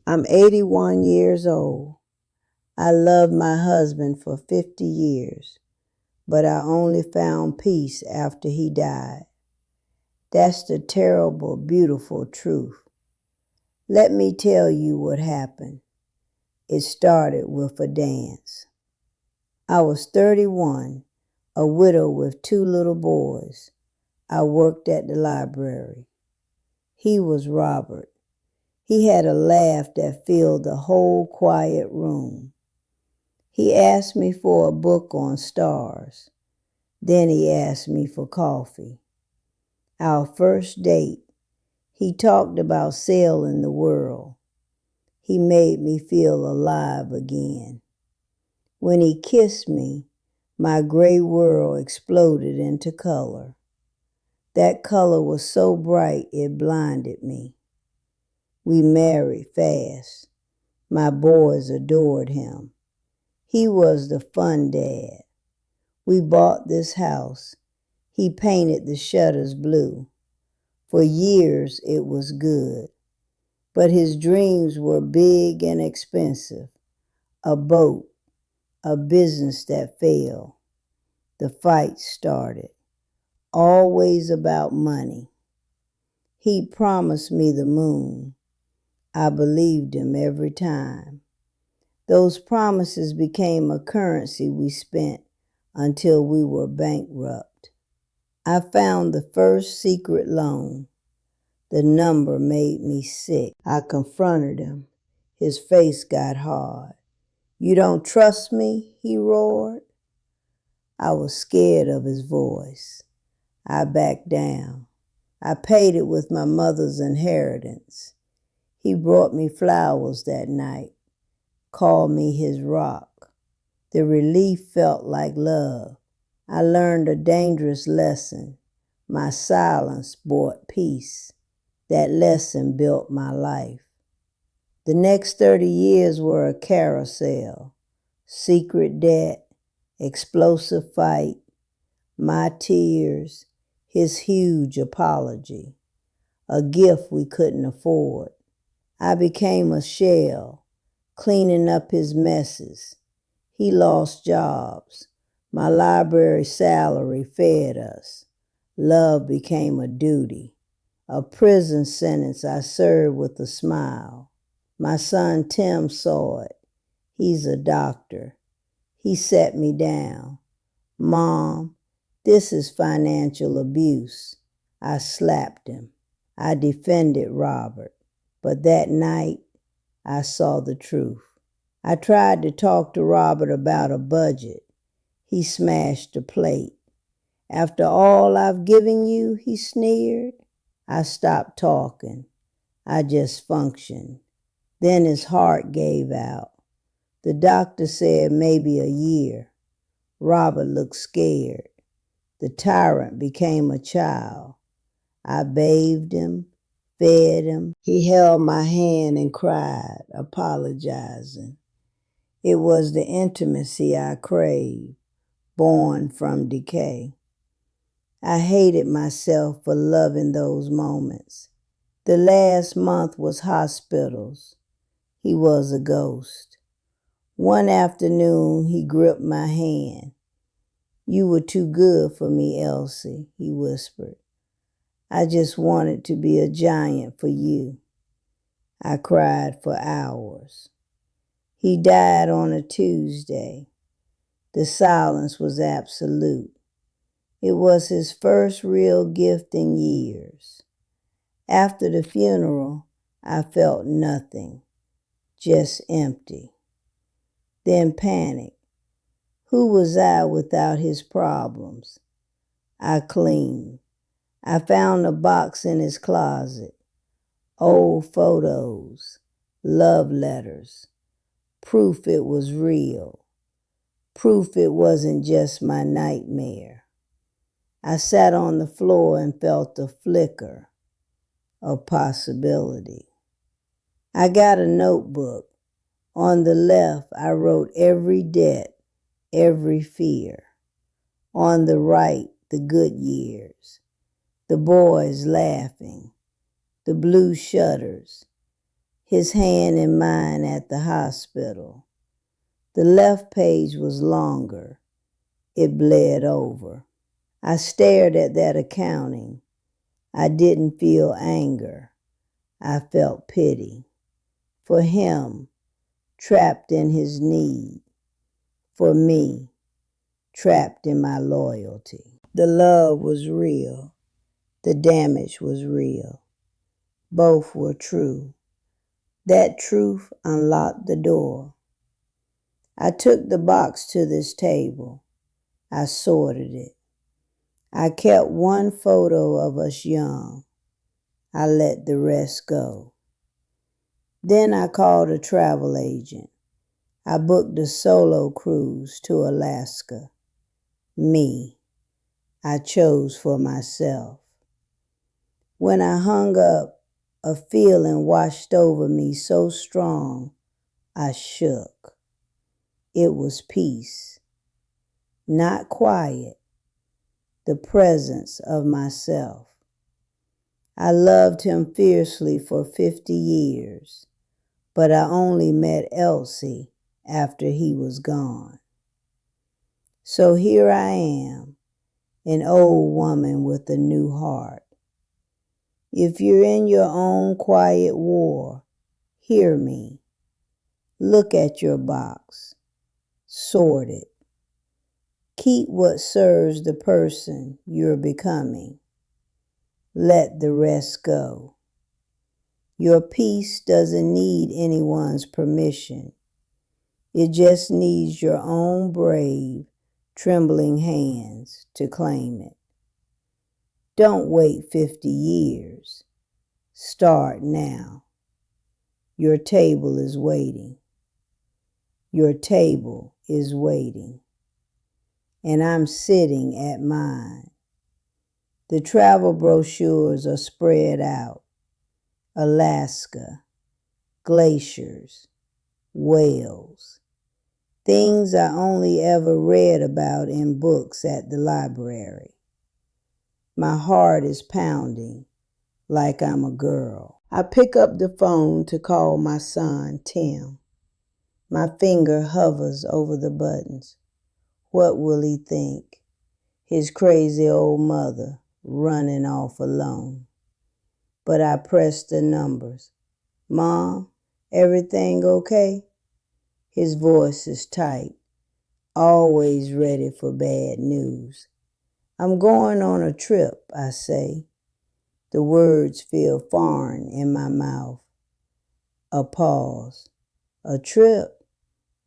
I'm 81 years old. I loved my husband for 50 years, but I only found peace after he died. That's the terrible, beautiful truth. Let me tell you what happened. It started with a dance. I was 31, a widow with 2 little boys. I worked at the library. He was Robert. He had a laugh that filled the whole quiet room. He asked me for a book on stars. Then he asked me for coffee. Our first date, he talked about sailing the world. He made me feel alive again. When he kissed me, my gray world exploded into color. That color was so bright it blinded me. We married fast. My boys adored him. He was the fun dad. We bought this house. He painted the shutters blue. For years it was good. But his dreams were big and expensive. A boat, a business that failed. The fight started. Always about money. He promised me the moon. I believed him every time. Those promises became a currency we spent until we were bankrupt. I found the first secret loan. The number made me sick. I confronted him. His face got hard. "You don't trust me?" he roared. I was scared of his voice. I backed down. I paid it with my mother's inheritance. He brought me flowers that night, called me his rock. The relief felt like love. I learned a dangerous lesson. My silence brought peace. That lesson built my life. The next 30 years were a carousel. Secret debt, explosive fight, my tears, his huge apology, a gift we couldn't afford. I became a shell, cleaning up his messes. He lost jobs. My library salary fed us. Love became a duty, a prison sentence I served with a smile. My son Tim saw it. He's a doctor. He set me down. "Mom, this is financial abuse." I slapped him. I defended Robert. But that night, I saw the truth. I tried to talk to Robert about a budget. He smashed the plate. "After all I've given you," he sneered. I stopped talking. I just functioned. Then his heart gave out. The doctor said maybe a year. Robert looked scared. The tyrant became a child. I bathed him, fed him. He held my hand and cried, apologizing. It was the intimacy I craved, born from decay. I hated myself for loving those moments. The last month was hospitals. He was a ghost. One afternoon, he gripped my hand. "You were too good for me, Elsie," he whispered. "I just wanted to be a giant for you." I cried for hours. He died on a Tuesday. The silence was absolute. It was his first real gift in years. After the funeral, I felt nothing, just empty. Then panic. Who was I without his problems? I cleaned. I found a box in his closet. Old photos, love letters, proof it was real, proof it wasn't just my nightmare. I sat on the floor and felt a flicker of possibility. I got a notebook. On the left, I wrote every debt, every fear. On the right, the good years, the boys laughing, the blue shutters, his hand in mine at the hospital. The left page was longer. It bled over. I stared at that accounting. I didn't feel anger. I felt pity. For him, trapped in his need. For me, trapped in my loyalty. The love was real. The damage was real. Both were true. That truth unlocked the door. I took the box to this table. I sorted it. I kept one photo of us young. I let the rest go. Then I called a travel agent. I booked a solo cruise to Alaska. Me, I chose for myself. When I hung up, a feeling washed over me so strong, I shook. It was peace, not quiet, the presence of myself. I loved him fiercely for 50 years, but I only met Elsie after he was gone. So here I am, an old woman with a new heart. If you're in your own quiet war, hear me. Look at your box. Sort it. Keep what serves the person you're becoming. Let the rest go. Your peace doesn't need anyone's permission. It just needs your own brave, trembling hands to claim it. Don't wait 50 years. Start now. Your table is waiting. Your table is waiting. And I'm sitting at mine. The travel brochures are spread out. Alaska, glaciers, whales. Things I only ever read about in books at the library. My heart is pounding like I'm a girl. I pick up the phone to call my son, Tim. My finger hovers over the buttons. What will he think? His crazy old mother running off alone. But I press the numbers. Mom, everything okay? His voice is tight, always ready for bad news. I'm going on a trip, I say. The words feel foreign in my mouth. A pause. A trip?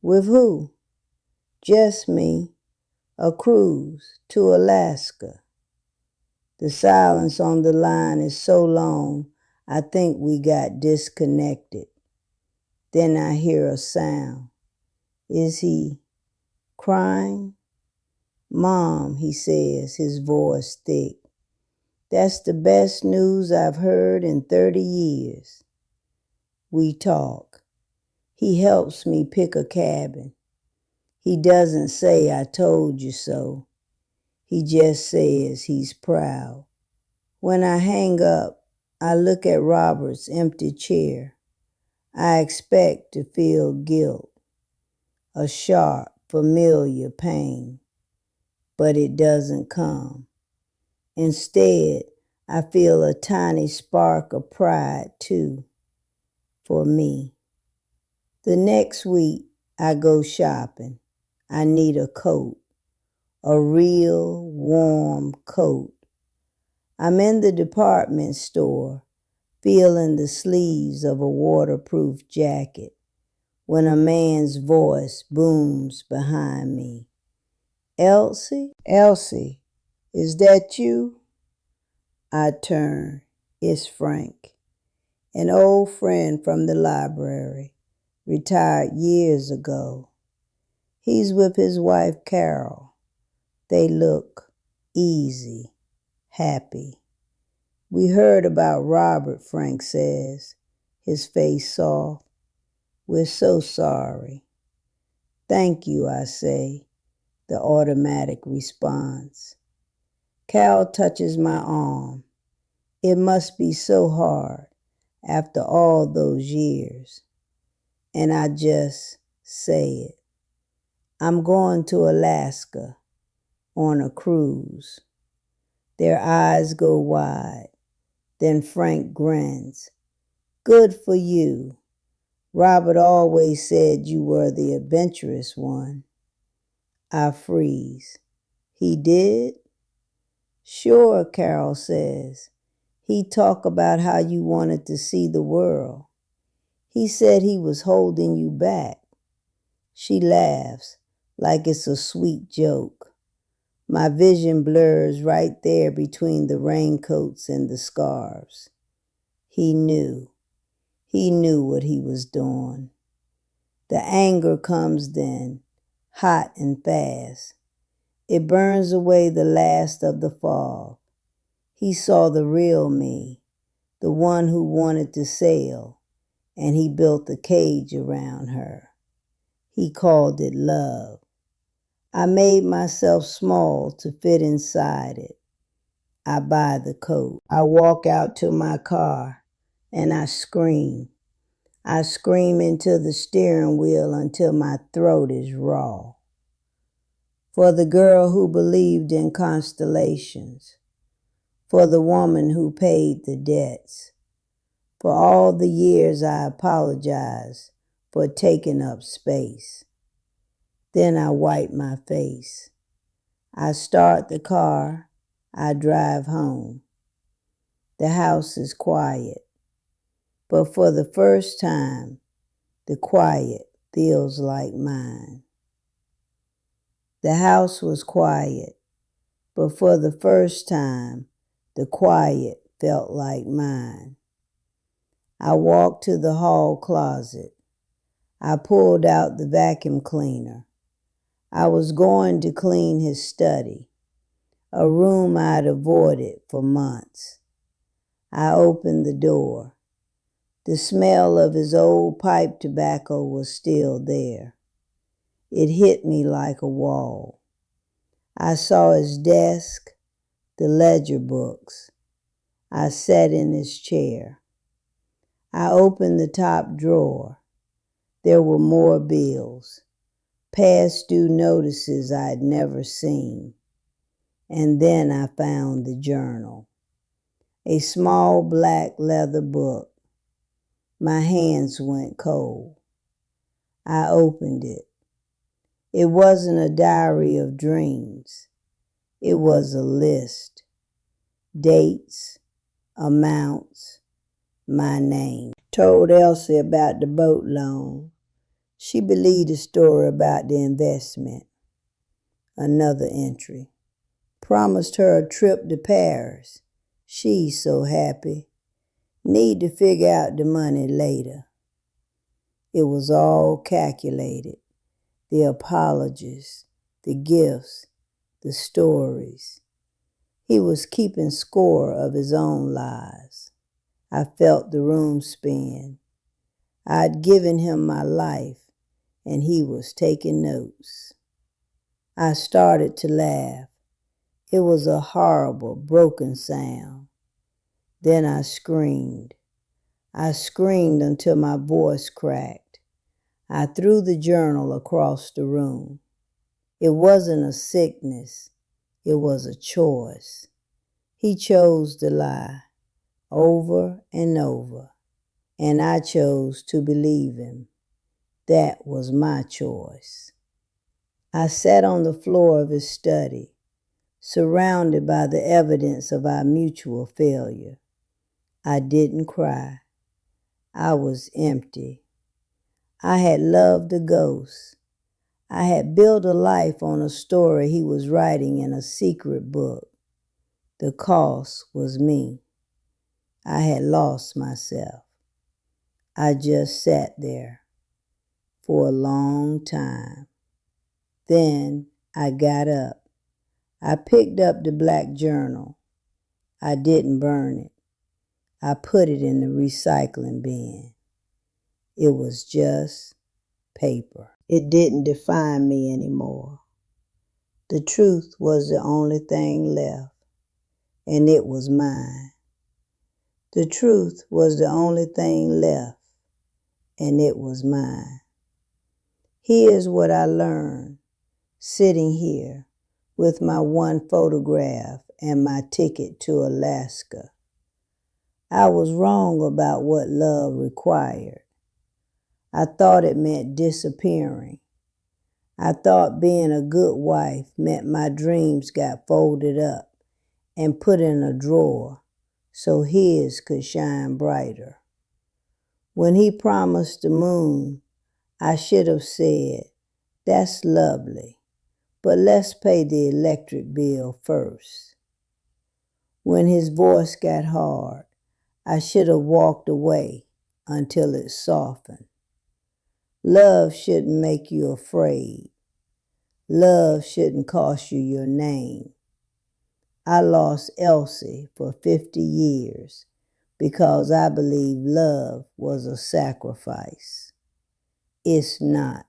With who? Just me. A cruise to Alaska. The silence on the line is so long, I think we got disconnected. Then I hear a sound. Is he crying? Mom, he says, his voice thick. That's the best news I've heard in 30 years. We talk. He helps me pick a cabin. He doesn't say I told you so. He just says he's proud. When I hang up, I look at Robert's empty chair. I expect to feel guilt, a sharp, familiar pain, but it doesn't come. Instead, I feel a tiny spark of pride too, for me. The next week, I go shopping. I need a coat, a real warm coat. I'm in the department store, feeling the sleeves of a waterproof jacket, when a man's voice booms behind me. Elsie? Elsie, is that you? I turn. It's Frank, an old friend from the library, retired years ago. He's with his wife, Carol. They look easy, happy. We heard about Robert, Frank says, his face soft. We're so sorry. Thank you, I say, the automatic response. Cal touches my arm. It must be so hard after all those years. And I just say it. I'm going to Alaska on a cruise. Their eyes go wide. Then Frank grins. Good for you. Robert always said you were the adventurous one. I freeze. He did? Sure, Carol says. He talked about how you wanted to see the world. He said he was holding you back. She laughs like it's a sweet joke. My vision blurs right there between the raincoats and the scarves. He knew. He knew what he was doing. The anger comes then, hot and fast. It burns away the last of the fog. He saw the real me, the one who wanted to sail, and he built a cage around her. He called it love. I made myself small to fit inside it. I buy the coat. I walk out to my car and I scream. I scream into the steering wheel until my throat is raw. For the girl who believed in constellations. For the woman who paid the debts. For all the years I apologize for taking up space. Then I wipe my face. I start the car. I drive home. The house is quiet. But for the first time, the quiet feels like mine. The house was quiet, but for the first time, the quiet felt like mine. I walked to the hall closet. I pulled out the vacuum cleaner. I was going to clean his study, a room I'd avoided for months. I opened the door. The smell of his old pipe tobacco was still there. It hit me like a wall. I saw his desk, the ledger books. I sat in his chair. I opened the top drawer. There were more bills, past due notices I'd never seen. And then I found the journal, a small black leather book. My hands went cold. I opened it. It wasn't a diary of dreams. It was a list. Dates, amounts, my name. Told Elsie about the boat loan. She believed the story about the investment. Another entry. Promised her a trip to Paris. She's so happy. Need to figure out the money later. It was all calculated. The apologies, the gifts, the stories. He was keeping score of his own lies. I felt the room spin. I'd given him my life, and he was taking notes. I started to laugh. It was a horrible, broken sound. Then I screamed. I screamed until my voice cracked. I threw the journal across the room. It wasn't a sickness. It was a choice. He chose to lie over and over, and I chose to believe him. That was my choice. I sat on the floor of his study, surrounded by the evidence of our mutual failure. I didn't cry. I was empty. I had loved a ghost. I had built a life on a story he was writing in a secret book. The cost was me. I had lost myself. I just sat there for a long time. Then I got up. I picked up the black journal. I didn't burn it. I put it in the recycling bin. It was just paper. It didn't define me anymore. The truth was the only thing left, and it was mine. The truth was the only thing left, and it was mine. Here's what I learned, sitting here with my one photograph and my ticket to Alaska. I was wrong about what love required. I thought it meant disappearing. I thought being a good wife meant my dreams got folded up and put in a drawer so his could shine brighter. When he promised the moon, I should have said, "That's lovely, but let's pay the electric bill first." When his voice got hard, I should have walked away until it softened. Love shouldn't make you afraid. Love shouldn't cost you your name. I lost Elsie for 50 years because I believed love was a sacrifice. It's not.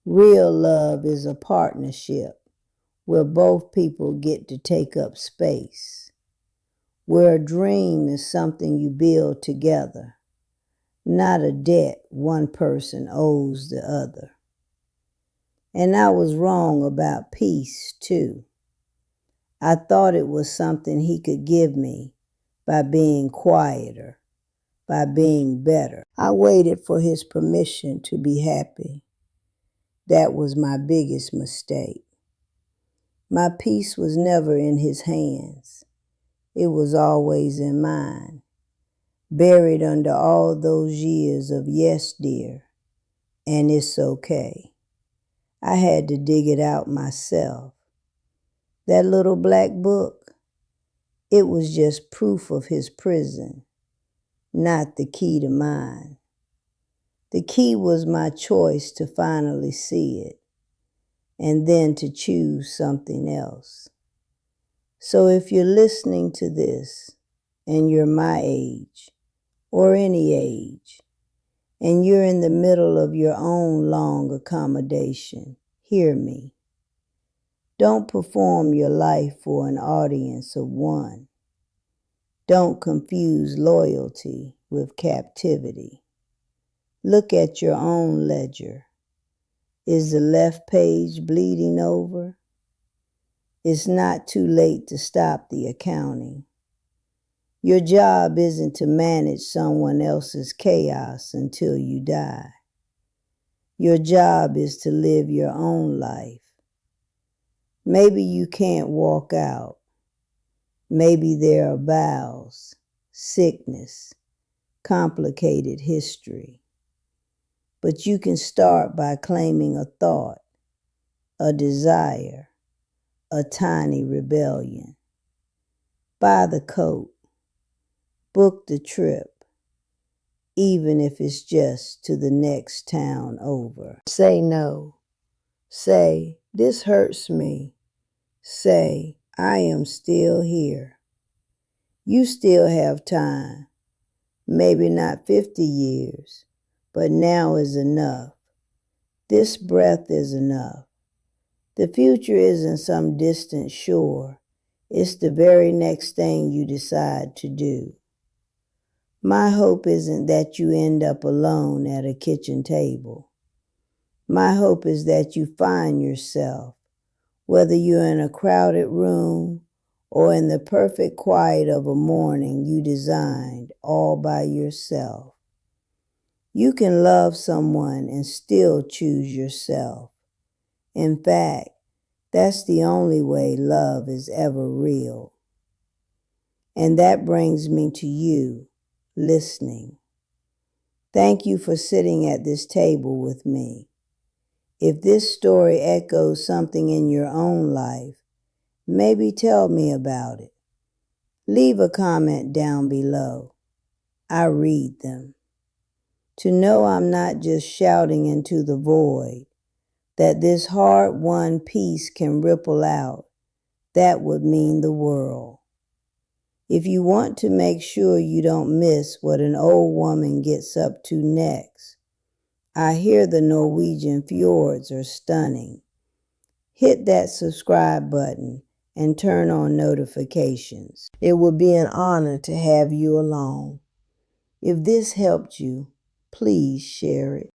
Real love is a partnership where both people get to take up space, where a dream is something you build together, not a debt one person owes the other. And I was wrong about peace, too. I thought it was something he could give me by being quieter, by being better. I waited for his permission to be happy. That was my biggest mistake. My peace was never in his hands. It was always in mine, buried under all those years of yes, dear, and it's okay. I had to dig it out myself. That little black book, it was just proof of his prison, not the key to mine. The key was my choice to finally see it, and then to choose something else. So if you're listening to this, and you're my age, or any age, and you're in the middle of your own long accommodation, hear me. Don't perform your life for an audience of one. Don't confuse loyalty with captivity. Look at your own ledger. Is the left page bleeding over? It's not too late to stop the accounting. Your job isn't to manage someone else's chaos until you die. Your job is to live your own life. Maybe you can't walk out. Maybe there are bowels, sickness, complicated history. But you can start by claiming a thought, a desire, a tiny rebellion. Buy the coat, book the trip, even if it's just to the next town over. Say no. Say, this hurts me. Say, I am still here. You still have time. Maybe not 50 years, but now is enough. This breath is enough. The future isn't some distant shore. It's the very next thing you decide to do. My hope isn't that you end up alone at a kitchen table. My hope is that you find yourself, whether you're in a crowded room or in the perfect quiet of a morning you designed all by yourself. You can love someone and still choose yourself. In fact, that's the only way love is ever real. And that brings me to you, listening. Thank you for sitting at this table with me. If this story echoes something in your own life, maybe tell me about it. Leave a comment down below. I read them. To know I'm not just shouting into the void, that this hard-won peace can ripple out, that would mean the world. If you want to make sure you don't miss what an old woman gets up to next, I hear the Norwegian fjords are stunning. Hit that subscribe button and turn on notifications. It would be an honor to have you along. If this helped you, please share it.